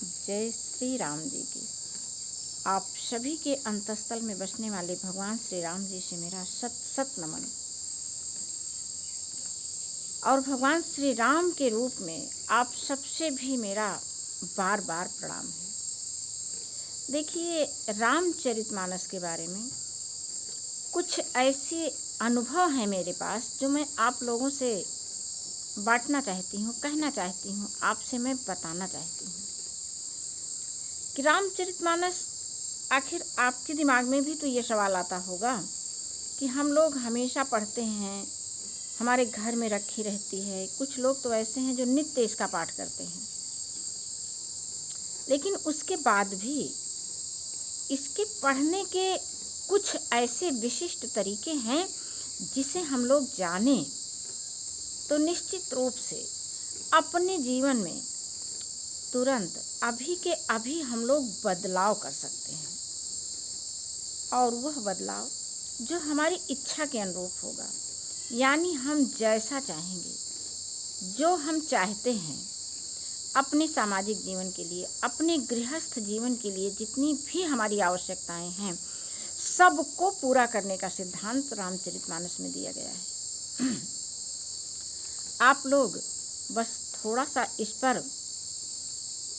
जय श्री राम जी की। आप सभी के अंतस्थल में बसने वाले भगवान श्री राम जी से मेरा सत सत नमन। और भगवान श्री राम के रूप में आप सबसे भी मेरा बार बार प्रणाम है। देखिए, रामचरितमानस के बारे में कुछ ऐसे अनुभव हैं मेरे पास जो मैं आप लोगों से बांटना चाहती हूँ, कहना चाहती हूँ, आपसे मैं बताना चाहती हूँ कि रामचरितमानस, आखिर आपके दिमाग में भी तो ये सवाल आता होगा कि हम लोग हमेशा पढ़ते हैं, हमारे घर में रखी रहती है। कुछ लोग तो ऐसे हैं जो नित्य इसका पाठ करते हैं, लेकिन उसके बाद भी इसके पढ़ने के कुछ ऐसे विशिष्ट तरीके हैं जिसे हम लोग जाने तो निश्चित रूप से अपने जीवन में तुरंत अभी के अभी हम लोग बदलाव कर सकते हैं। और वह बदलाव जो हमारी इच्छा के अनुरूप होगा, यानी हम जैसा चाहेंगे, जो हम चाहते हैं अपने सामाजिक जीवन के लिए, अपने गृहस्थ जीवन के लिए, जितनी भी हमारी आवश्यकताएं हैं, सबको पूरा करने का सिद्धांत रामचरितमानस में दिया गया है। आप लोग बस थोड़ा सा इस पर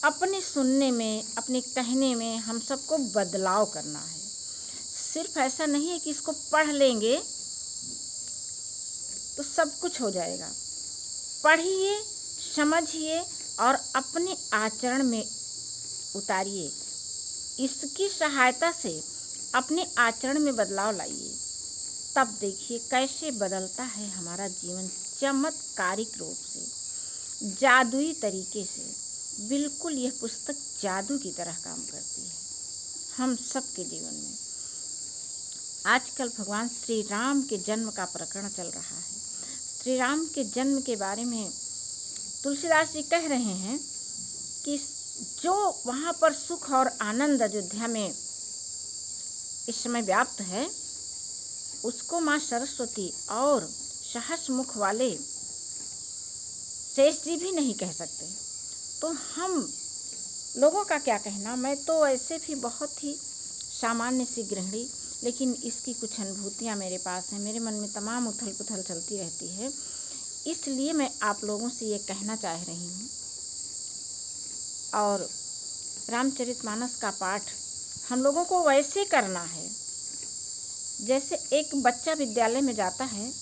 अपने सुनने में, अपने कहने में हम सबको बदलाव करना है। सिर्फ ऐसा नहीं है कि इसको पढ़ लेंगे तो सब कुछ हो जाएगा। पढ़िए, समझिए और अपने आचरण में उतारिए। इसकी सहायता से अपने आचरण में बदलाव लाइए, तब देखिए कैसे बदलता है हमारा जीवन चमत्कारिक रूप से, जादुई तरीके से। बिल्कुल यह पुस्तक जादू की तरह काम करती है हम सबके जीवन में। आजकल भगवान श्री राम के जन्म का प्रकरण चल रहा है। श्री राम के जन्म के बारे में तुलसीदास जी कह रहे हैं कि जो वहाँ पर सुख और आनंद अयोध्या में इस समय व्याप्त है, उसको माँ सरस्वती और सहस मुख वाले शेष जी भी नहीं कह सकते, तो हम लोगों का क्या कहना। मैं तो ऐसे भी बहुत ही सामान्य सी गृहिणी, लेकिन इसकी कुछ अनुभूतियाँ मेरे पास हैं। मेरे मन में तमाम उथल पुथल चलती रहती है, इसलिए मैं आप लोगों से ये कहना चाह रही हूँ। और रामचरितमानस का पाठ हम लोगों को वैसे करना है जैसे एक बच्चा विद्यालय में जाता है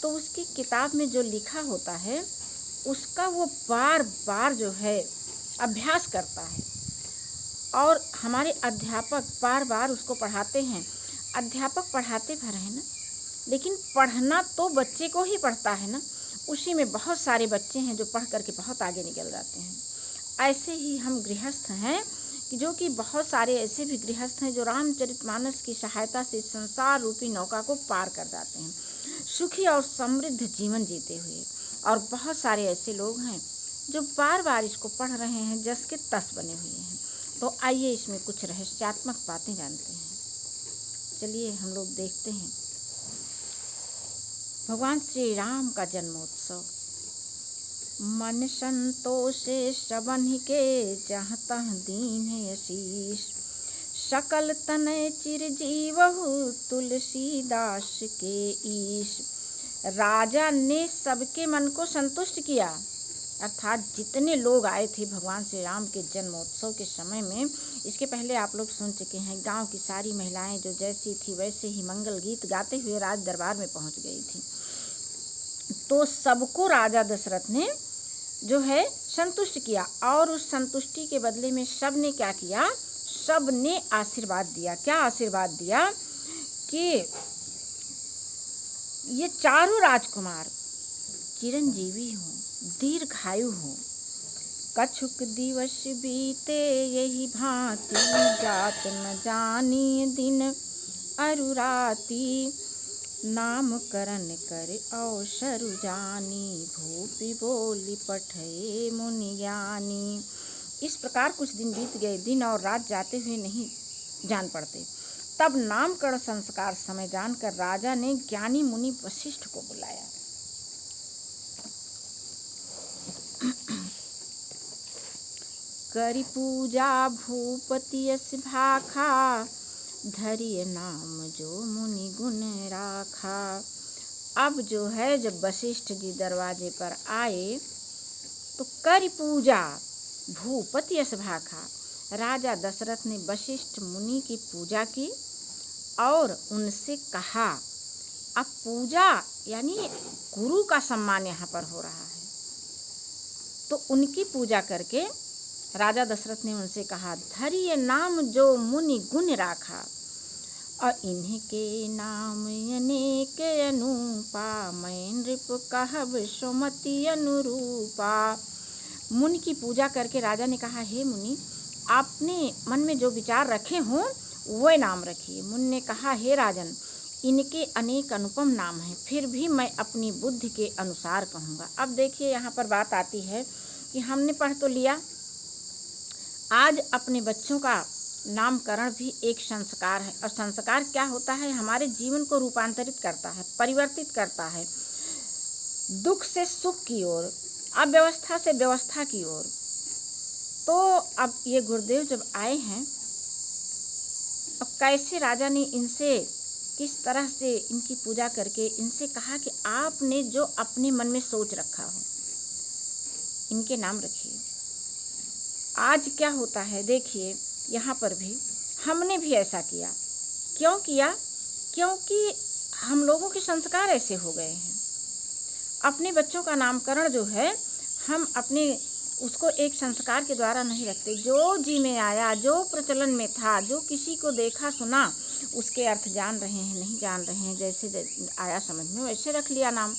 तो उसकी किताब में जो लिखा होता है उसका वो बार बार जो है अभ्यास करता है। और हमारे अध्यापक बार बार उसको पढ़ाते हैं। अध्यापक पढ़ाते भर है ना, लेकिन पढ़ना तो बच्चे को ही पढ़ता है ना। उसी में बहुत सारे बच्चे हैं जो पढ़ करके बहुत आगे निकल जाते हैं। ऐसे ही हम गृहस्थ हैं कि जो कि बहुत सारे ऐसे भी गृहस्थ हैं जो रामचरितमानस की सहायता से संसार रूपी नौका को पार कर जाते हैं, सुखी और समृद्ध जीवन जीते हुए। और बहुत सारे ऐसे लोग हैं जो बार बार इसको पढ़ रहे हैं, जस के तस बने हुए हैं। तो आइए इसमें कुछ रहस्यात्मक बातें जानते हैं। चलिए हम लोग देखते हैं भगवान श्री राम का जन्मोत्सव। मन संतोषे श्रवण के, जहाँ तह दीन आशीष। सकल तनय चिरजीवहु, तुलसीदास के ईश। राजा ने सबके मन को संतुष्ट किया, अर्थात जितने लोग आए थे भगवान श्री राम के जन्मोत्सव के समय में। इसके पहले आप लोग सुन चुके हैं, गांव की सारी महिलाएं जो जैसी थी वैसे ही मंगल गीत गाते हुए राज दरबार में पहुंच गई थी। तो सबको राजा दशरथ ने जो है संतुष्ट किया, और उस संतुष्टि के बदले में सब ने क्या किया, सब ने आशीर्वाद दिया। क्या आशीर्वाद दिया कि ये चारों राजकुमार चिरंजीवी हों, दीर्घायु हों। कछुक दिवस बीते यही भांति, जात न जानी दिन अरुराती। नामकरण कर अवसर जानी, भूपि बोली पठे मुनि ज्ञानी। इस प्रकार कुछ दिन बीत गए, दिन और रात जाते हुए नहीं जान पड़ते। तब नामकरण संस्कार समय जानकर राजा ने ज्ञानी मुनि वशिष्ठ को बुलाया। करि पूजा भूपति यस भाखा, धरिय नाम जो मुनि गुण राखा। अब जो है जब वशिष्ठ जी दरवाजे पर आए तो करि पूजा भूपति यस भाखा, राजा दशरथ ने वशिष्ठ मुनि की पूजा की और उनसे कहा, अब पूजा यानी गुरु का सम्मान यहाँ पर हो रहा है, तो उनकी पूजा करके राजा दशरथ ने उनसे कहा, धरिय नाम जो मुनि गुण राखा, और इन्हीं के नाम अनेक अनुपा, मैं नृप कहब सुमति अनुरूपा। मुनि की पूजा करके राजा ने कहा, हे मुनि, आपने मन में जो विचार रखे हों वह नाम रखिए। मुनि ने कहा, हे राजन, इनके अनेक अनुपम नाम हैं, फिर भी मैं अपनी बुद्धि के अनुसार कहूँगा। अब देखिए यहाँ पर बात आती है कि हमने पढ़ तो लिया, आज अपने बच्चों का नामकरण भी एक संस्कार है, और संस्कार क्या होता है, हमारे जीवन को रूपांतरित करता है, परिवर्तित करता है, दुख से सुख की ओर, अव्यवस्था से व्यवस्था की ओर। तो अब ये गुरुदेव जब आए हैं, अब कैसे राजा ने इनसे किस तरह से इनकी पूजा करके इनसे कहा कि आपने जो अपने मन में सोच रखा हो इनके नाम रखिए। आज क्या होता है, देखिए यहाँ पर भी हमने भी ऐसा किया। क्यों किया? क्योंकि हम लोगों के संस्कार ऐसे हो गए हैं। अपने बच्चों का नामकरण जो है हम अपने उसको एक संस्कार के द्वारा नहीं रखते, जो जी में आया, जो प्रचलन में था, जो किसी को देखा सुना उसके अर्थ जान रहे हैं नहीं जान रहे हैं, जैसे आया समझ में वैसे रख लिया नाम।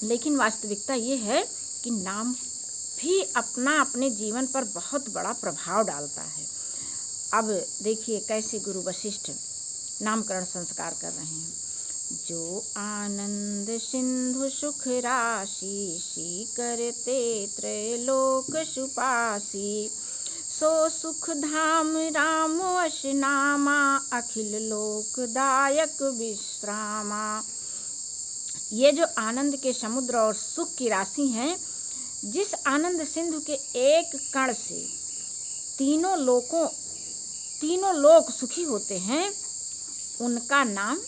लेकिन वास्तविकता ये है कि नाम भी अपना अपने जीवन पर बहुत बड़ा प्रभाव डालता है। अब देखिए कैसे गुरु वशिष्ठ नामकरण संस्कार कर रहे हैं। जो आनंद सिंधु सुख राशि, सी करते त्रैलोक सुपासी, सो सुख धाम राम वश नामा, अखिल लोकदायक विश्रामा। ये जो आनंद के समुद्र और सुख की राशि हैं, जिस आनंद सिंधु के एक कण से तीनों लोक सुखी होते हैं, उनका नाम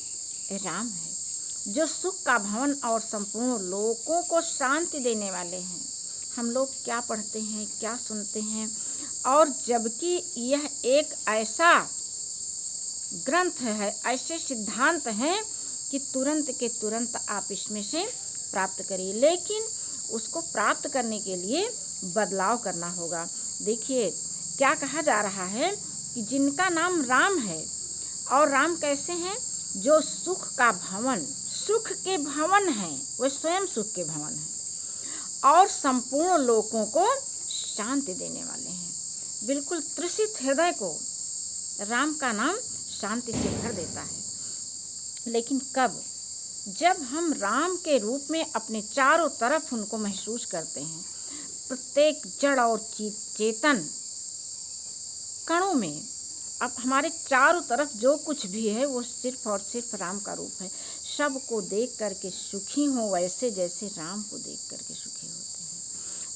राम है। जो सुख का भवन और संपूर्ण लोकों को शांति देने वाले हैं। हम लोग क्या पढ़ते हैं, क्या सुनते हैं, और जबकि यह एक ऐसा ग्रंथ है, ऐसे सिद्धांत हैं कि तुरंत के तुरंत आप इसमें से प्राप्त करिए, लेकिन उसको प्राप्त करने के लिए बदलाव करना होगा। देखिए क्या कहा जा रहा है कि जिनका नाम राम है, और राम कैसे हैं, जो सुख का भवन, सुख के भवन हैं, वह स्वयं सुख के भवन हैं, और संपूर्ण लोकों को शांति देने वाले हैं। बिल्कुल तृषित हृदय को राम का नाम शांति से भर देता है। लेकिन कब? जब हम राम के रूप में अपने चारों तरफ उनको महसूस करते हैं, प्रत्येक जड़ और चेतन कणों में। अब हमारे चारों तरफ जो कुछ भी है वो सिर्फ और सिर्फ राम का रूप है। सबको देख करके सुखी हो, वैसे जैसे राम को देख करके सुखी होते हैं,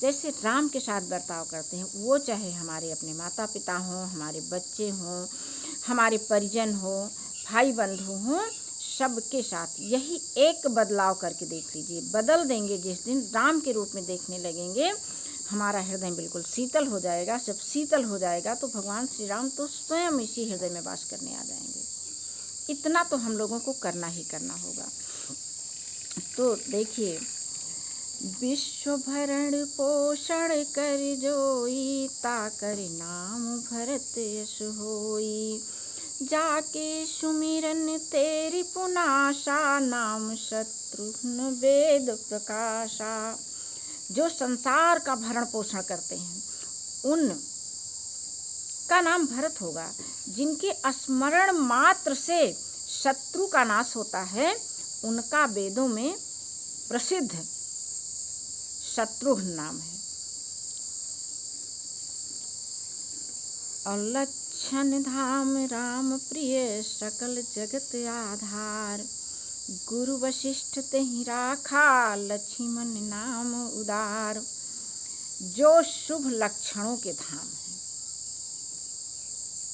जैसे राम के साथ बर्ताव करते हैं। वो चाहे हमारे अपने माता पिता हों, हमारे बच्चे हों, हमारे परिजन हों, भाई बंधु हों, सबके साथ यही एक बदलाव करके देख लीजिए। बदल देंगे जिस दिन राम के रूप में देखने लगेंगे, हमारा हृदय बिल्कुल शीतल हो जाएगा। जब शीतल हो जाएगा तो भगवान श्री राम तो स्वयं इसी हृदय में वास करने आ जाएंगे। इतना तो हम लोगों को करना ही करना होगा। तो देखिए, विश्व भरण पोषण कर जोई, ताकर नाम भरत यश होई, जाके सुमिरन तेरी पुनाशा, नाम शत्रुघ्न वेद प्रकाशा। जो संसार का भरण पोषण करते हैं उन का नाम भरत होगा। जिनके स्मरण मात्र से शत्रु का नाश होता है, उनका वेदों में प्रसिद्ध शत्रुघ्न नाम है। और लक्षण धाम राम प्रिय, सकल जगत आधार, गुरु वशिष्ठ तेहि राखा, लक्ष्मण नाम उदार। जो शुभ लक्षणों के धाम है,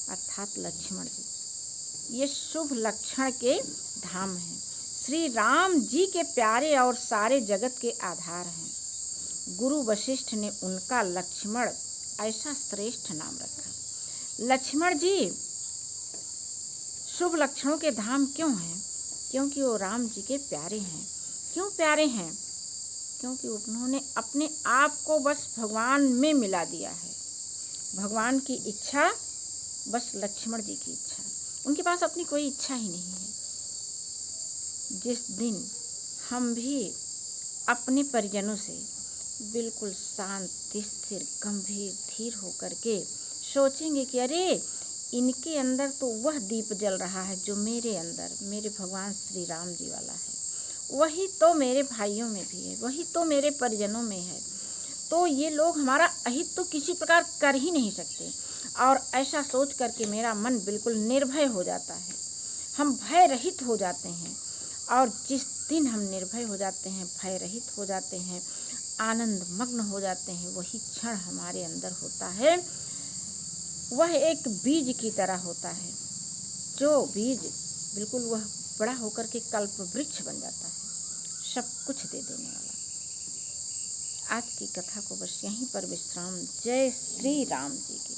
अर्थात लक्ष्मण जी ये शुभ लक्षण के धाम हैं। श्री राम जी के प्यारे और सारे जगत के आधार हैं। गुरु वशिष्ठ ने उनका लक्ष्मण ऐसा श्रेष्ठ नाम रखा। लक्ष्मण जी शुभ लक्षणों के धाम क्यों हैं? क्योंकि वो राम जी के प्यारे हैं। क्यों प्यारे हैं? क्योंकि उन्होंने अपने आप को बस भगवान में मिला दिया है। भगवान की इच्छा बस लक्ष्मण जी की इच्छा, उनके पास अपनी कोई इच्छा ही नहीं है। जिस दिन हम भी अपने परिजनों से बिल्कुल शांत, स्थिर, गंभीर, धीर होकर के सोचेंगे कि अरे इनके अंदर तो वह दीप जल रहा है जो मेरे अंदर, मेरे भगवान श्री राम जी वाला है, वही तो मेरे भाइयों में भी है, वही तो मेरे परिजनों में है, तो ये लोग हमारा अहित तो किसी प्रकार कर ही नहीं सकते। और ऐसा सोच करके मेरा मन बिल्कुल निर्भय हो जाता है, हम भय रहित हो जाते हैं। और जिस दिन हम निर्भय हो जाते हैं, भय रहित हो जाते हैं, आनंद मग्न हो जाते हैं, वही क्षण हमारे अंदर होता है। वह एक बीज की तरह होता है, जो बीज बिल्कुल वह बड़ा होकर के कल्प वृक्ष बन जाता है, सब कुछ दे देने वाला। आज की कथा को बस यहीं पर विश्राम। जय श्री राम जी की।